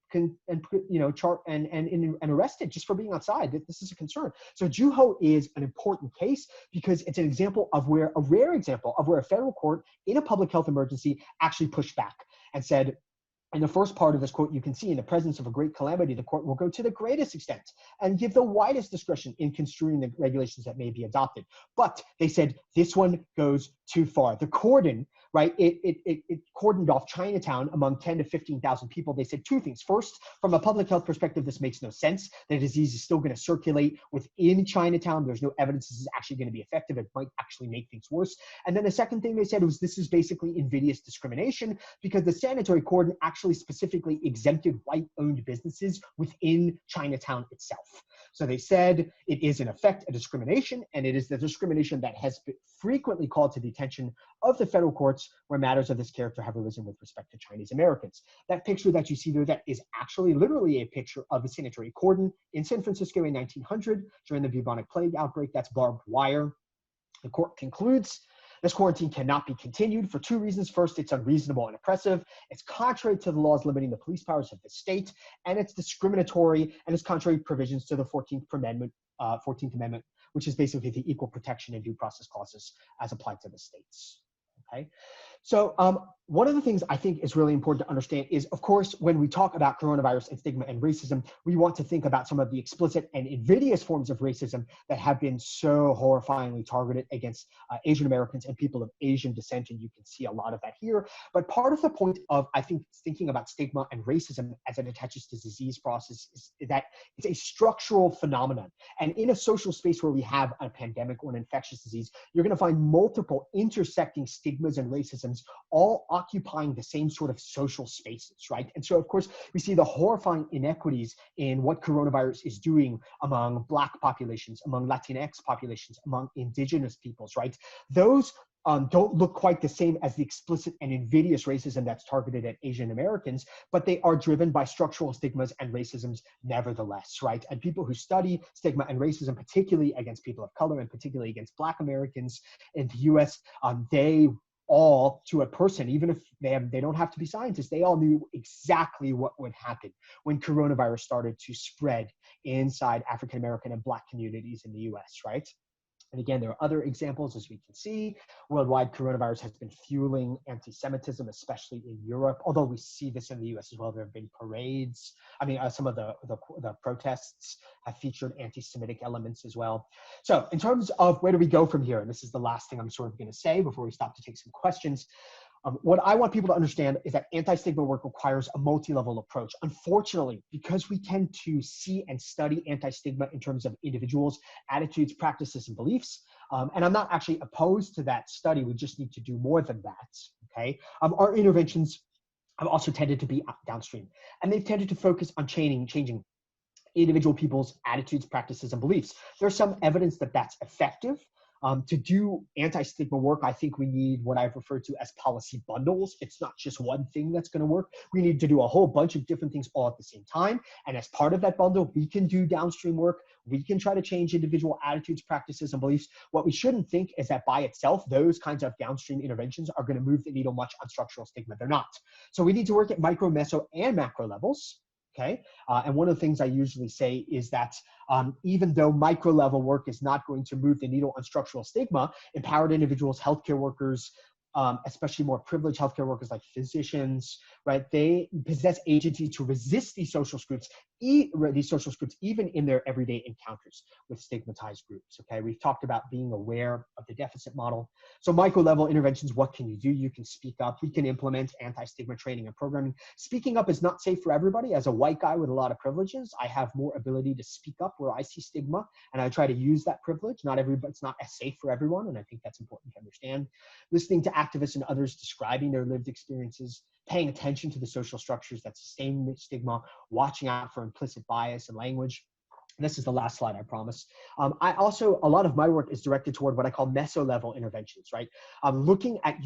arrested just for being outside. This is a concern. So Juha is an important case because it's an example of a rare example of where a federal court in a public health emergency actually pushed back and said, in the first part of this quote, you can see in the presence of a great calamity, the court will go to the greatest extent and give the widest discretion in construing the regulations that may be adopted. But they said this one goes too far. The cordon, right, it cordoned off Chinatown among 10 to 15,000 people. They said two things. First, from a public health perspective, this makes no sense. The disease is still going to circulate within Chinatown. There's no evidence this is actually going to be effective. It might actually make things worse. And then the second thing they said was this is basically invidious discrimination because the sanitary cordon actually specifically exempted white-owned businesses within Chinatown itself. So they said it is in effect a discrimination, and it is the discrimination that has been frequently called to the attention of the federal courts where matters of this character have arisen with respect to Chinese Americans. That picture that you see there, that is actually literally a picture of the sanitary cordon in San Francisco in 1900 during the bubonic plague outbreak. That's barbed wire. The court concludes this quarantine cannot be continued for two reasons. First, it's unreasonable and oppressive. It's contrary to the laws limiting the police powers of the state, and it's discriminatory and it's contrary provisions to the 14th Amendment, which is basically the equal protection and due process clauses as applied to the states. Okay, so one of the things I think is really important to understand is, of course, when we talk about coronavirus and stigma and racism, we want to think about some of the explicit and invidious forms of racism that have been so horrifyingly targeted against Asian Americans and people of Asian descent, and you can see a lot of that here. But part of the point of, I think, thinking about stigma and racism as it attaches to disease process is that it's a structural phenomenon. And in a social space where we have a pandemic or an infectious disease, you're going to find multiple intersecting stigmas and racisms all occupying the same sort of social spaces, right? And so, of course, we see the horrifying inequities in what coronavirus is doing among Black populations, among Latinx populations, among indigenous peoples, right? Those don't look quite the same as the explicit and invidious racism that's targeted at Asian Americans, but they are driven by structural stigmas and racisms nevertheless, right? And people who study stigma and racism, particularly against people of color and particularly against Black Americans in the US, they all, to a person, even if they don't have to be scientists, they all knew exactly what would happen when coronavirus started to spread inside African American and Black communities in the US, right? And again, there are other examples, as we can see. Worldwide, coronavirus has been fueling anti-Semitism, especially in Europe, although we see this in the US as well. There have been parades. I mean, some of the protests have featured anti-Semitic elements as well. So in terms of where do we go from here, and this is the last thing I'm sort of going to say before we stop to take some questions. What I want people to understand is that anti-stigma work requires a multi-level approach. Unfortunately, because we tend to see and study anti-stigma in terms of individuals, attitudes, practices, and beliefs, and I'm not actually opposed to that study, we just need to do more than that, okay? Our interventions have also tended to be downstream, and they've tended to focus on changing individual people's attitudes, practices, and beliefs. There's some evidence that that's effective. To do anti-stigma work, I think we need what I've referred to as policy bundles. It's not just one thing that's going to work. We need to do a whole bunch of different things all at the same time. And as part of that bundle, we can do downstream work. We can try to change individual attitudes, practices, and beliefs. What we shouldn't think is that by itself, those kinds of downstream interventions are going to move the needle much on structural stigma. They're not. So we need to work at micro, meso, and macro levels. Okay, and one of the things I usually say is that even though micro level work is not going to move the needle on structural stigma, empowered individuals, healthcare workers, especially more privileged healthcare workers like physicians, right? They possess agency to resist these social groups, even in their everyday encounters with stigmatized groups. Okay, we've talked about being aware of the deficit model. So micro-level interventions, what can you do? You can speak up. We can implement anti-stigma training and programming. Speaking up is not safe for everybody. As a white guy with a lot of privileges, I have more ability to speak up where I see stigma, and I try to use that privilege. It's not as safe for everyone, and I think that's important to understand. Listening to activists and others describing their lived experiences, paying attention to the social structures that sustain stigma, watching out for implicit bias and language. And this is the last slide, I promise. A lot of my work is directed toward what I call meso-level interventions, right? Looking at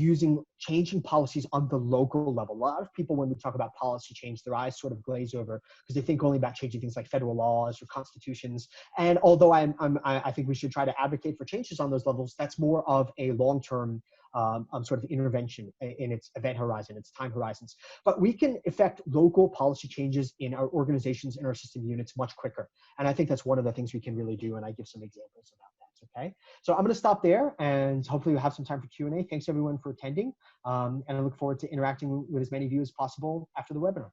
changing policies on the local level. A lot of people, when we talk about policy change, their eyes sort of glaze over because they think only about changing things like federal laws or constitutions. And although I think we should try to advocate for changes on those levels, that's more of a long-term sort of intervention in its event horizon, its time horizons. But we can affect local policy changes in our organizations, in our system units much quicker. And I think that's one of the things we can really do. And I give some examples about that, okay? So I'm gonna stop there and hopefully we'll have some time for Q&A. Thanks everyone for attending. And I look forward to interacting with as many of you as possible after the webinar.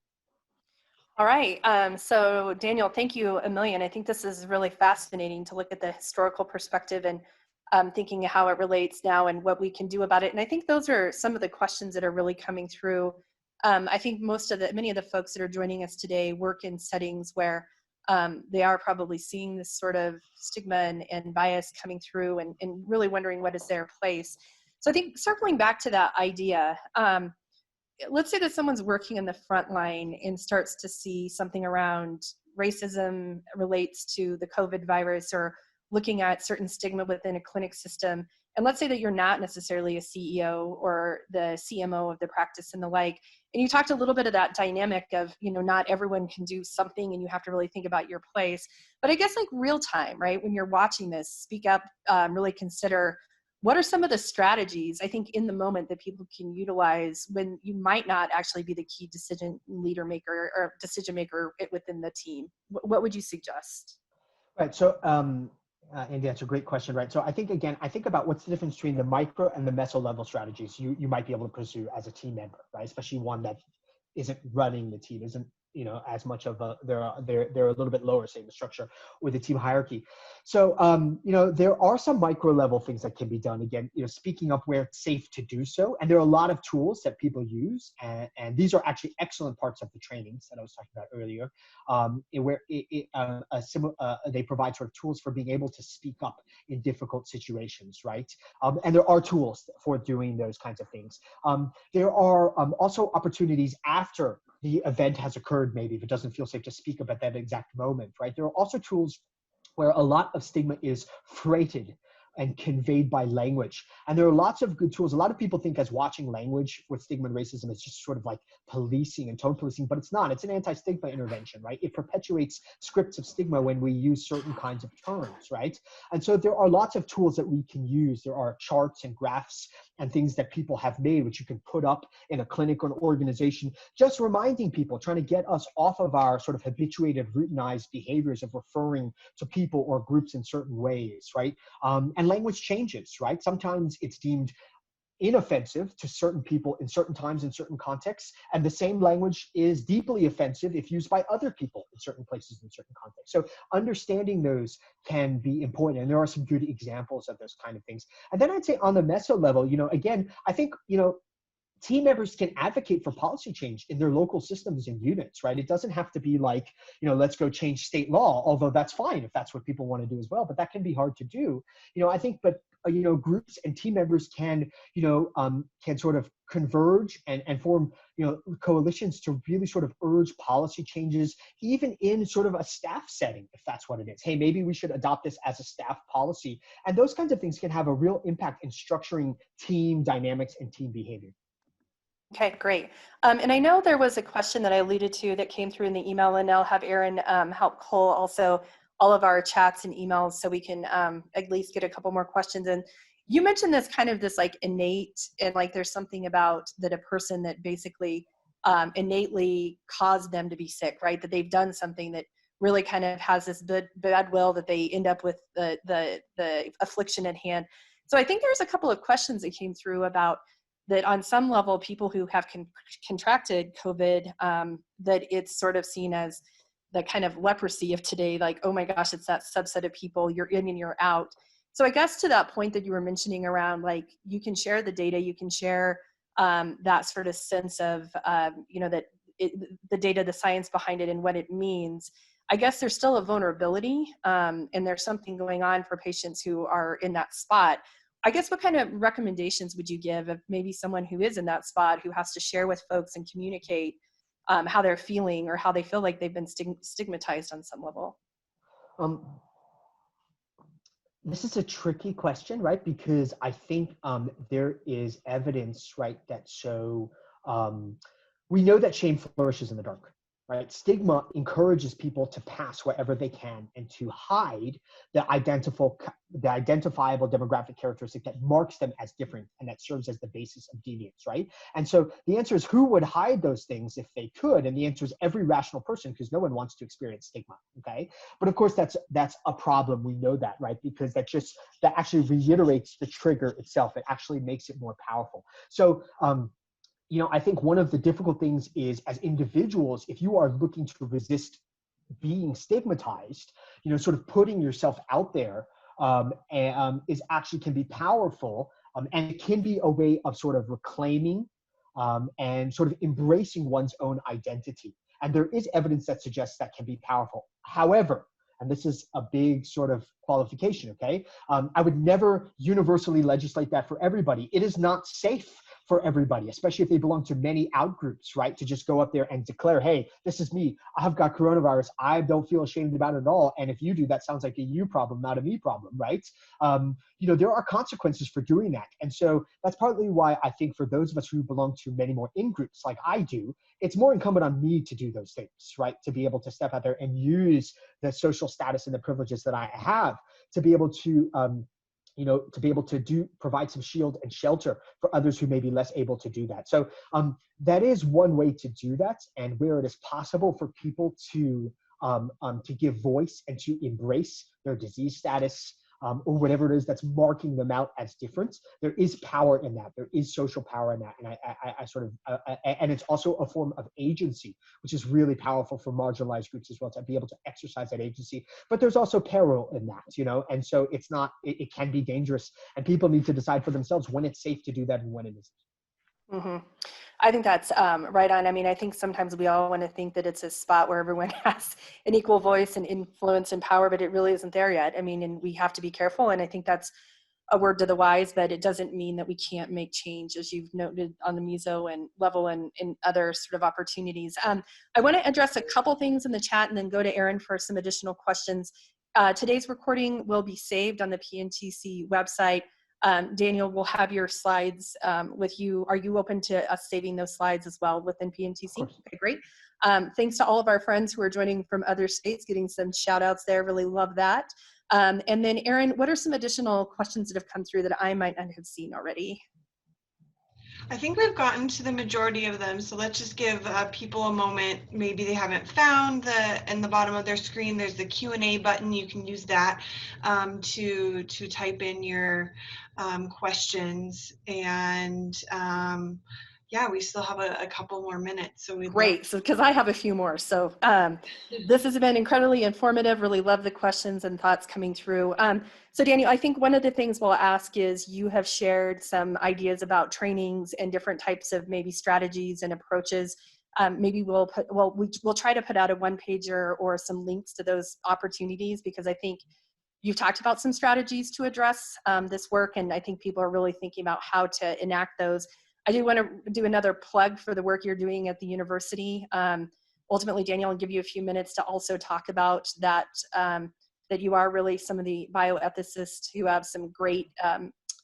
All right, so Daniel, thank you a million. I think this is really fascinating to look at the historical perspective and thinking how it relates now and what we can do about it. And I think those are some of the questions that are really coming through. I think many of the folks that are joining us today work in settings where they are probably seeing this sort of stigma and bias coming through and really wondering what is their place. So I think circling back to that idea, let's say that someone's working in the front line and starts to see something around racism relates to the COVID virus or looking at certain stigma within a clinic system. And let's say that you're not necessarily a CEO or the CMO of the practice and the like. And you talked a little bit of that dynamic of, not everyone can do something and you have to really think about your place. But I guess like real time, right? When you're watching this, speak up, really consider what are some of the strategies, I think, in the moment that people can utilize when you might not actually be the key decision maker within the team? What would you suggest? Right, so Andy, that's a great question, right? So I think about what's the difference between the micro and the meso level strategies you might be able to pursue as a team member, right? Especially one that isn't running the team, isn't as much of they're a little bit lower, say, in the structure or the team hierarchy. So, there are some micro level things that can be done. Again, speaking up where it's safe to do so. And there are a lot of tools that people use. And these are actually excellent parts of the trainings that I was talking about earlier, where they provide sort of tools for being able to speak up in difficult situations, right? And there are tools for doing those kinds of things. There are also opportunities after the event has occurred, maybe if it doesn't feel safe to speak up at that exact moment, right? There are also tools where a lot of stigma is freighted and conveyed by language. And there are lots of good tools. A lot of people think as watching language with stigma and racism is just sort of like policing and tone policing, but it's not. It's an anti-stigma intervention, right? It perpetuates scripts of stigma when we use certain kinds of terms, right? And so there are lots of tools that we can use. There are charts and graphs and things that people have made, which you can put up in a clinic or an organization, just reminding people, trying to get us off of our sort of habituated, routinized behaviors of referring to people or groups in certain ways, right? And language changes, right? Sometimes it's deemed inoffensive to certain people in certain times, in certain contexts, and the same language is deeply offensive if used by other people in certain places, in certain contexts. So understanding those can be important, and there are some good examples of those kind of things. And then I'd say on the meso level, again, I think, team members can advocate for policy change in their local systems and units, right? It doesn't have to be like, let's go change state law, although that's fine if that's what people want to do as well, but that can be hard to do. I think, but groups and team members can sort of converge and form, coalitions to really sort of urge policy changes, even in sort of a staff setting, if that's what it is. Hey, maybe we should adopt this as a staff policy. And those kinds of things can have a real impact in structuring team dynamics and team behavior. Okay, great. And I know there was a question that I alluded to that came through in the email, and I'll have Aaron help cull also all of our chats and emails so we can at least get a couple more questions. And you mentioned this like innate, and like there's something about that a person that basically innately caused them to be sick, right? That they've done something that really kind of has this bad will that they end up with the affliction at hand. So I think there's a couple of questions that came through about that on some level, people who have contracted COVID, that it's sort of seen as the kind of leprosy of today, like, oh my gosh, it's that subset of people, you're in and you're out. So I guess to that point that you were mentioning around, like, you can share the data, you can share that sort of sense of, that the data, the science behind it and what it means. I guess there's still a vulnerability and there's something going on for patients who are in that spot. I guess what kind of recommendations would you give of maybe someone who is in that spot who has to share with folks and communicate how they're feeling or how they feel like they've been stigmatized on some level? This is a tricky question, right? Because I think there is evidence, right, that we know that shame flourishes in the dark. Right? Stigma encourages people to pass wherever they can and to hide the identifiable demographic characteristic that marks them as different and that serves as the basis of deviance, right? And so the answer is, who would hide those things if they could? And the answer is every rational person, because no one wants to experience stigma, okay? But of course, that's a problem. We know that, right? Because that actually reiterates the trigger itself. It actually makes it more powerful. So, I think one of the difficult things is, as individuals, if you are looking to resist being stigmatized, sort of putting yourself out there is actually can be powerful, and it can be a way of sort of reclaiming and sort of embracing one's own identity. And there is evidence that suggests that can be powerful. However, and this is a big sort of qualification, okay? I would never universally legislate that for everybody. It is not safe for everybody, especially if they belong to many outgroups, right? To just go up there and declare, hey, this is me. I've got coronavirus. I don't feel ashamed about it at all. And if you do, that sounds like a you problem, not a me problem, right? There are consequences for doing that. And so that's partly why I think for those of us who belong to many more in-groups like I do, it's more incumbent on me to do those things, right? To be able to step out there and use the social status and the privileges that I have to be able to provide some shield and shelter for others who may be less able to do that. So that is one way to do that, and where it is possible for people to give voice and to embrace their disease status, or whatever it is that's marking them out as different. There is power in that. There is social power in that. And I sort of, and it's also a form of agency, which is really powerful for marginalized groups as well, to be able to exercise that agency. But there's also peril in that, you know, and so it's not, it can be dangerous, and people need to decide for themselves when it's safe to do that and when it isn't. Mm-hmm. I think that's right on. I mean, I think sometimes we all want to think that it's a spot where everyone has an equal voice and influence and power, but it really isn't there yet. I mean, and we have to be careful. And I think that's a word to the wise, but it doesn't mean that we can't make change, as you've noted on the meso and level and in other sort of opportunities. I want to address a couple things in the chat and then go to Erin for some additional questions. Today's recording will be saved on the PNTC website. Daniel, we'll have your slides with you. Are you open to us saving those slides as well within PNTC? Okay, great. Thanks to all of our friends who are joining from other states, getting some shout outs there. Really love that. And then Erin, what are some additional questions that have come through that I might not have seen already? I think we've gotten to the majority of them, so let's just give people a moment. Maybe they haven't found in the bottom of their screen, there's the Q&A button. You can use that to type in your questions. And yeah, we still have a couple more minutes. So Great, so because I have a few more. So this has been incredibly informative. Really love the questions and thoughts coming through. So Daniel, I think one of the things we'll ask is, you have shared some ideas about trainings and different types of maybe strategies and approaches. Maybe we'll try to put out a one-pager or some links to those opportunities, because I think you've talked about some strategies to address this work, and I think people are really thinking about how to enact those. I do want to do another plug for the work you're doing at the university. Ultimately, Daniel, I'll give you a few minutes to also talk about that, that you are really some of the bioethicists who have some great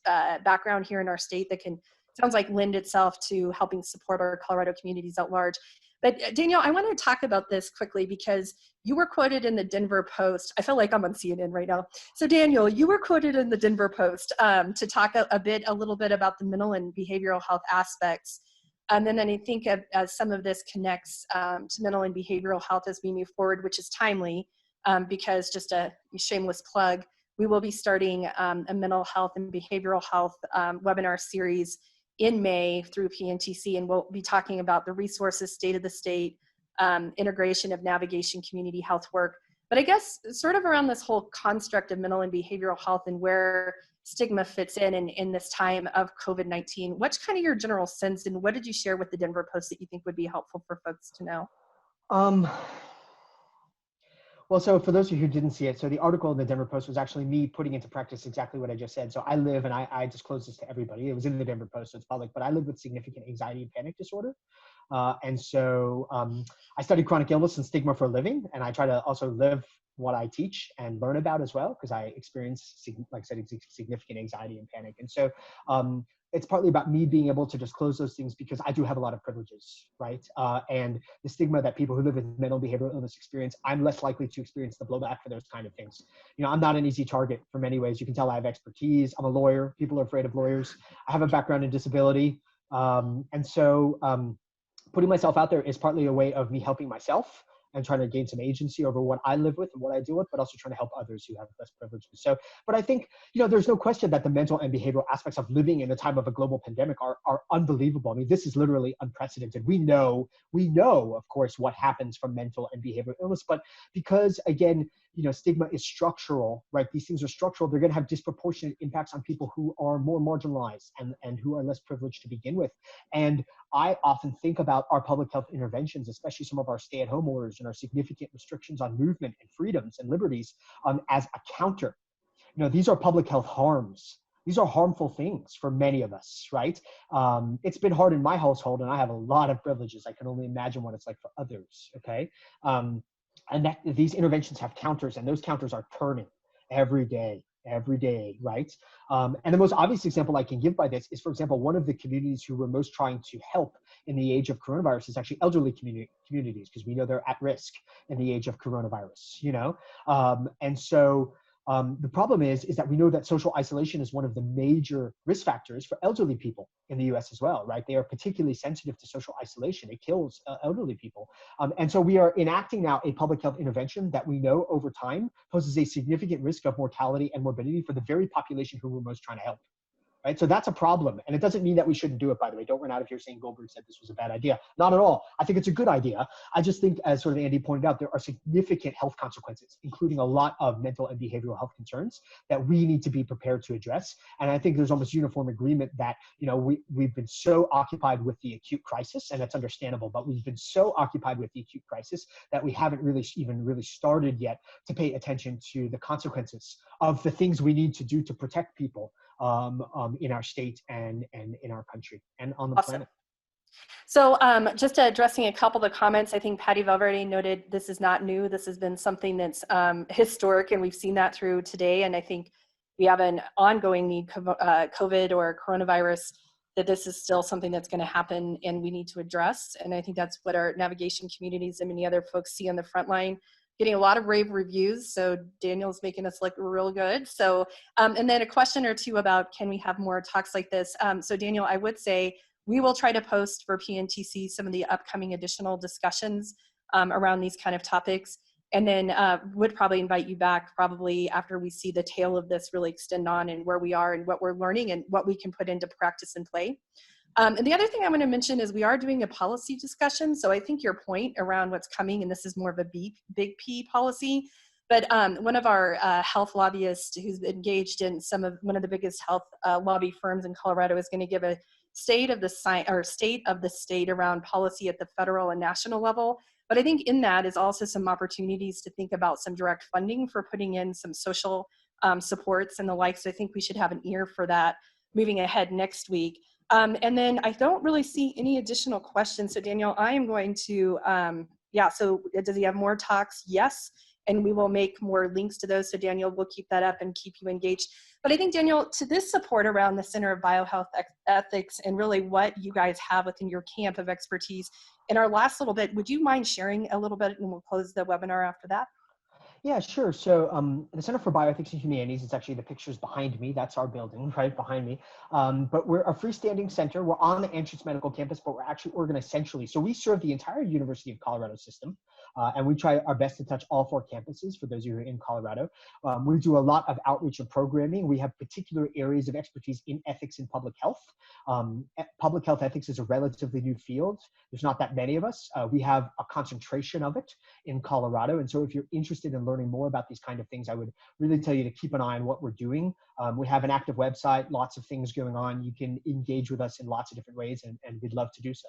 background here in our state that can, sounds like, lend itself to helping support our Colorado communities at large. But Daniel, I want to talk about this quickly because you were quoted in the Denver Post. I feel like I'm on CNN right now. So Daniel, you were quoted in the Denver Post to talk a little bit about the mental and behavioral health aspects. And then I think as some of this connects to mental and behavioral health as we move forward, which is timely, because just a shameless plug, we will be starting a mental health and behavioral health webinar series in May through PNTC, and we'll be talking about the resources, state of the state, integration of navigation, community health work. But I guess sort of around this whole construct of mental and behavioral health and where stigma fits in this time of COVID-19, what's kind of your general sense, and what did you share with the Denver Post that you think would be helpful for folks to know? Well, so for those of you who didn't see it, so the article in the Denver Post was actually me putting into practice exactly what I just said. So I live, and I disclose this to everybody, it was in the Denver Post, so it's public, but I live with significant anxiety and panic disorder. And so I studied chronic illness and stigma for a living, and I try to also live what I teach and learn about as well, because I experience, like I said, significant anxiety and panic. And so it's partly about me being able to disclose those things because I do have a lot of privileges, right? And the stigma that people who live with mental behavioral illness experience, I'm less likely to experience the blowback for those kind of things. You know, I'm not an easy target for many ways. You can tell I have expertise. I'm a lawyer. People are afraid of lawyers. I have a background in disability. And so putting myself out there is partly a way of me helping myself and trying to gain some agency over what I live with and what I deal with, but also trying to help others who have less privileges. So, but I think, you know, there's no question that the mental and behavioral aspects of living in a time of a global pandemic are unbelievable. I mean, this is literally unprecedented. We know, of course, what happens from mental and behavioral illness, but because, again, you know, stigma is structural, right? These things are structural. They're going to have disproportionate impacts on people who are more marginalized and who are less privileged to begin with. And I often think about our public health interventions, especially some of our stay-at-home orders and our significant restrictions on movement and freedoms and liberties as a counter. You know, these are public health harms. These are harmful things for many of us, right? It's been hard in my household, and I have a lot of privileges. I can only imagine what it's like for others, okay? And that these interventions have counters, and those counters are turning every day, right? And the most obvious example I can give by this is, for example, one of the communities who we're most trying to help in the age of coronavirus is actually elderly communities, because we know they're at risk in the age of coronavirus, you know? And so The problem is that we know that social isolation is one of the major risk factors for elderly people in the US as well, right? They are particularly sensitive to social isolation. It kills elderly people. And so we are enacting now a public health intervention that we know over time poses a significant risk of mortality and morbidity for the very population who we're most trying to help. Right? So that's a problem. And it doesn't mean that we shouldn't do it, by the way. Don't run out of here saying Goldberg said this was a bad idea. Not at all. I think it's a good idea. I just think, as sort of Andy pointed out, there are significant health consequences, including a lot of mental and behavioral health concerns that we need to be prepared to address. And I think there's almost uniform agreement that, you know, we've been so occupied with the acute crisis, and that's understandable, but we've been so occupied with the acute crisis that we haven't really started yet to pay attention to the consequences of the things we need to do to protect people in our state and in our country and on the planet. So just addressing a couple of the comments, I think Patty Valverde noted this is not new. This has been something that's historic, and we've seen that through today. And I think we have an ongoing need, COVID or coronavirus, that this is still something that's going to happen and we need to address. And I think that's what our navigation communities and many other folks see on the front line. Getting a lot of rave reviews, so Daniel's making us look real good. So, and then a question or two about, can we have more talks like this? So Daniel, I would say we will try to post for PNTC some of the upcoming additional discussions around these kind of topics, and then would probably invite you back probably after we see the tail of this really extend on and where we are and what we're learning and what we can put into practice and play. And the other thing I want to mention is we are doing a policy discussion. So I think your point around what's coming, and this is more of a big P policy, but one of our health lobbyists who's engaged in one of the biggest health lobby firms in Colorado is going to give a state of the state around policy at the federal and national level. But I think in that is also some opportunities to think about some direct funding for putting in some social supports and the like. So I think we should have an ear for that moving ahead next week. And then I don't really see any additional questions. So Daniel, I am going to, so does he have more talks? Yes. And we will make more links to those. So Daniel, we'll keep that up and keep you engaged. But I think, Daniel, to this support around the Center of Biohealth Ethics and really what you guys have within your camp of expertise, in our last little bit, would you mind sharing a little bit, and we'll close the webinar after that? Yeah, sure. So the Center for Bioethics and Humanities, it's actually the pictures behind me. That's our building right behind me. But we're a freestanding center. We're on the Anschutz Medical Campus, but we're actually organized centrally. So we serve the entire University of Colorado system. And we try our best to touch all 4 campuses for those of you who are in Colorado. We do a lot of outreach and programming. We have particular areas of expertise in ethics and public health. Public health ethics is a relatively new field. There's not that many of us. We have a concentration of it in Colorado. And so if you're interested in learning more about these kind of things, I would really tell you to keep an eye on what we're doing. We have an active website, lots of things going on. You can engage with us in lots of different ways, and we'd love to do so.